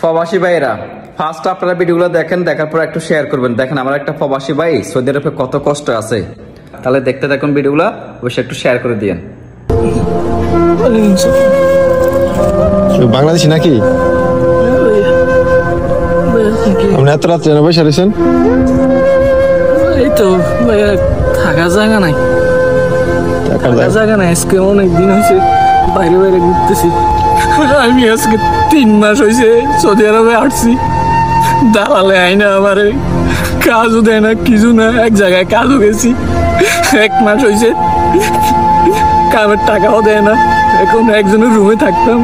প্রবাসী ভাইরা ফার্স্ট আপনারা ভিডিওগুলো দেখেন, দেখার পর একটু শেয়ার করবেন। দেখেন আমার একটা প্রবাসী ভাই সৌদি আরবে কত কষ্ট আছে, তাহলে দেখতে দেখুন ভিডিওগুলো, অবশ্যই একটু শেয়ার করে দিয়েন। বাংলাদেশি নাকি? আপনি এত রাত্রে বসে রয়েছেন? এই তো ভাইয়া থাকার জায়গা নাই, থাকার জায়গা নাই। আজকে অনেক দিন হয়েছে বাইরে বাইরে ঘুরতেছি। আমি আজকে 3 মাস হয়েছে সৌদি আরবে আসছি। দালালে আইনা আমার কাজও দেয় না, কিছু না। এক জায়গায় কাজও গেছি, 1 মাস হয়েছে কামের টাকাও দেয় না। এখন একজনের রুমে থাকতাম,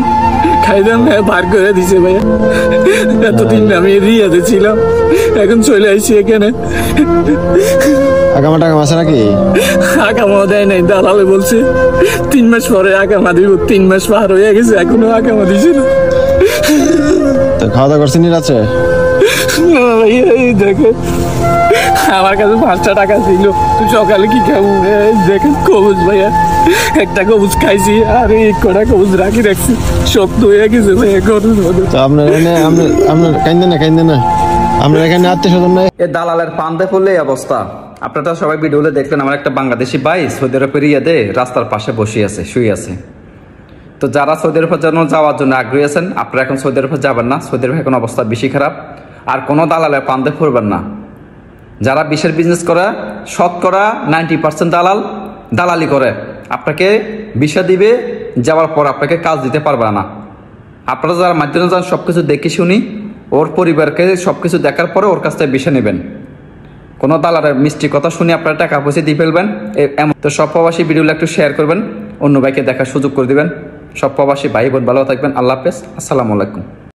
খাইতাম, বার করে দিছে ভাইয়া। এতদিন আমি রিয়াদে ছিলাম, এখন চলে আসছি এখানে। আগামা টাকা আছে নাকি? আগামা দেয় নাই, দালালে বলছে 3 মাস পরে আগামা দিব। 3 মাস পার হয়ে গেছে, এখনো আগামা দিছে না। খাওয়া দাওয়া করছেন রাত্রে? না ভাইয়া, এই দেখে আমার কাছে 5টা টাকা ছিল, তুই সকালে কি খাবো? দেখেন কবুজ ভাইয়া, একটা কবুজ খাইছি, আর এই কটা কবুজ রাখছি, শক্ত হয়ে গেছে ভাইয়া গরুর মধ্যে। তো আপনার কাইন্দেন না আমরা এখানে আত্মীয় স্বজন নাই। এ দালালের পান্তে পড়লে এই অবস্থা। আপনারা সবাই ভিডিওতে দেখলেন, আমার একটা বাংলাদেশি ভাই সৌদি আরবে রিয়াদে রাস্তার পাশে বসে আছে, শুয়ে আছে। তো যারা সৌদি আরবে যাওয়ার জন্য আগ্রহী আছেন, আপনারা এখন সৌদি আরবে যাবেন না। সৌদি আরবে এখন অবস্থা বেশি খারাপ, আর কোনো দালালের পান্তে পড়বেন না। যারা বিশের বিজনেস করে, শতকরা 90% দালালি করে। আপনাকে ভিসা দিবে, যাওয়ার পর আপনাকে কাজ দিতে পারবে না। আপনারা যারা মাধ্যমে যান সবকিছু দেখে শুনি, ওর পরিবারকে সবকিছু দেখার পরে ওর কাছ থেকে ভিসা নেবেন। কোনো দালালের মিষ্টি কথা শুনে আপনারা টাকা পয়সা দিয়ে ফেলবেন। এমন তো সব প্রবাসী ভিডিওগুলো একটু শেয়ার করবেন, অন্য ভাইকে দেখার সুযোগ করে দিবেন। সব প্রবাসী ভাই বোন ভালো থাকবেন। আল্লাহ হাফেজ, আসসালামু আলাইকুম।